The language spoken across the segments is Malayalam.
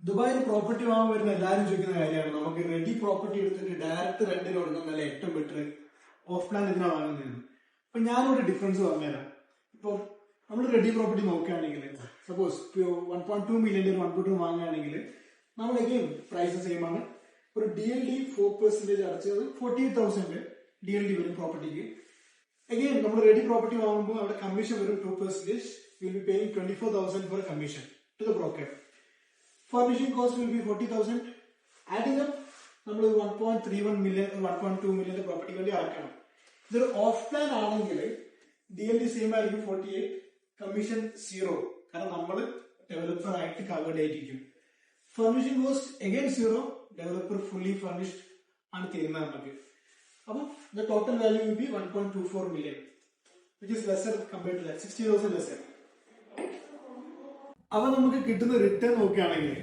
ദുബായിൽ പ്രോപ്പർട്ടി വാങ്ങാൻ വരുന്ന എല്ലാവരും ചോദിക്കുന്ന കാര്യമാണ് നമുക്ക് റെഡി പ്രോപ്പർട്ടി എടുത്തിട്ട് ഡയറക്റ്റ് റെന്റിന് കൊടുക്കുന്നതല്ല ഏറ്റവും ബെറ്റർ, ഓഫ് പ്ലാൻ ഇതിനാ വാങ്ങുന്നതെന്ന്. അപ്പൊ ഞാനൊരു ഡിഫറൻസ് പറഞ്ഞുതരാം. ഇപ്പൊ നമ്മൾ റെഡി പ്രോപ്പർട്ടി നോക്കുകയാണെങ്കിൽ സപ്പോസ് 1.2 മില്യന്റെ 1.2 വാങ്ങുകയാണെങ്കിൽ നമ്മൾ എഗെയിൻ പ്രൈസ് സെയിം ആണ്. ഒരു DLD 4% അടച്ചത് 48,000 DLD വരും പ്രോപ്പർട്ടിക്ക്. എഗെയിൻ നമ്മൾ റെഡി പ്രോപ്പർട്ടി വാങ്ങുമ്പോൾ അവിടെ കമ്മീഷൻ വരും 2%. Will be paying 24,000 for commission to the broker. Furnishing cost will be 40,000. Adding up, നമ്മൾ 1.31 മില്യൺ 1.2 മില്യന്റെ പ്രോപ്പർട്ടി വേണ്ടി അടക്കണം. ഇതൊരു ഓഫ് പ്ലാൻ ആണെങ്കിൽ DLD സെയിം ആയിരിക്കും 48, കമ്മീഷൻ 0, കാരണം നമ്മൾ ഡെവലപ്പർ ആയിട്ട് കവേർഡ് ആയിരിക്കും. Furnishing cost again 0, developer fully furnished ആണ് തരുന്നത് നമുക്ക്. അപ്പം the total value will be 1.24 million, which is lesser compared to that, 60,000 lesser. അപ്പൊ നമുക്ക് കിട്ടുന്ന റിട്ടേൺ നോക്കുകയാണെങ്കിൽ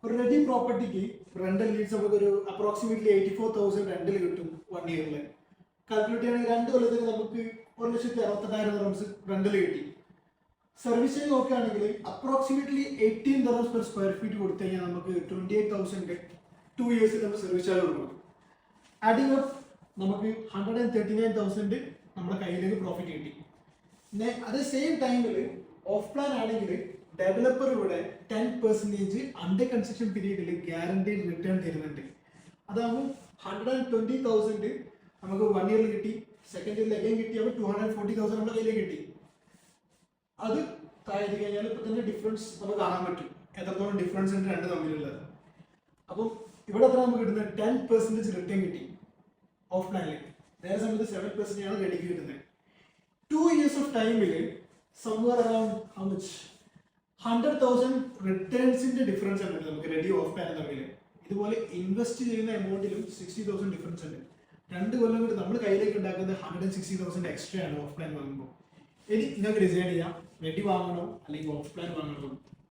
ഒരു റെഡി പ്രോപ്പർട്ടിക്ക് റെന്റൽ ലീഡ്സ് നമുക്ക് ഒരു അപ്രോക്സിമേറ്റ്ലി 84,000 റെന്റൽ കിട്ടും 1 ഇയറില്. കാൽക്കുലേറ്റ് ചെയ്യുകയാണെങ്കിൽ 2 കൊല്ലത്തിന് നമുക്ക് 1,68,000 റംസ് റെന്റൽ കിട്ടി. സർവീസിന് നോക്കുകയാണെങ്കിൽ approximately 18 dirhams per square feet കൊടുത്തു കഴിഞ്ഞാൽ നമുക്ക് 28,000 2 ഇയേഴ്സിൽ നമ്മൾ സർവീസ് ചാർജ് കൊടുക്കണം. ആഡിങ് അപ്പ് നമുക്ക് 139,000 നമ്മുടെ കയ്യിലേക്ക് പ്രോഫിറ്റ് കിട്ടി. അതേ സെയിം ടൈമിൽ ഓഫ് പ്ലാൻ ആണെങ്കിൽ ഡെവലപ്പർ ഇവിടെ 10% അണ്ടർ കൺസ്ട്രക്ഷൻ പീരീഡിൽ ഗ്യാരണ്ടീഡ് റിട്ടേൺ തരുന്നുണ്ട്. അതാകുമ്പോൾ 120,000 നമുക്ക് 1 ഇയറിൽ കിട്ടി, സെക്കൻഡ് ഇയറിൽ അഗൈൻ കിട്ടി, അപ്പോൾ 240,000 നമ്മുടെ കയ്യിലേക്ക് കിട്ടി. അത് താഴെ കഴിഞ്ഞാൽ ഇപ്പൊ തന്നെ ഡിഫറൻസ് നമുക്ക് കാണാൻ പറ്റും, എത്രത്തോളം ഡിഫറൻസ് ഉണ്ട് രണ്ട് തമ്മിലുള്ളത്. അപ്പം ഇവിടെ എത്ര നമുക്ക് കിട്ടുന്നത് 10% റിട്ടേൺ കിട്ടി ഓഫ് പ്ലാനിൽ. നേരെ സമയത്ത് 7% ആണ് റെഡിക്ക് കിട്ടുന്നത്. 2 years ഓഫ് ടൈമിൽ സംവർ അറൌണ്ട് ഹൗ മച്ച് 100,000 റിട്ടേൺസിന്റെ ഡിഫറൻസ് ഉണ്ട് നമുക്ക് റെഡി ഓഫ് പ്ലാൻ തമ്മിൽ. ഇതുപോലെ ഇൻവെസ്റ്റ് ചെയ്യുന്ന എമൗണ്ടിലും 60,000 ഡിഫറൻസ് ഉണ്ട്. 2 കൊല്ലം കൂടി നമ്മൾ കയ്യിലേക്ക് ഉണ്ടാക്കുന്നത് 160,000 എക്സ്ട്രാ ആണ് ഓഫ് പ്ലാൻ വാങ്ങുമ്പോൾ. ഇനി നിങ്ങൾക്ക് ഡിസൈഡ് ചെയ്യാം റെഡി വാങ്ങണോ അല്ലെങ്കിൽ ഓഫ് പ്ലാൻ വാങ്ങണോ.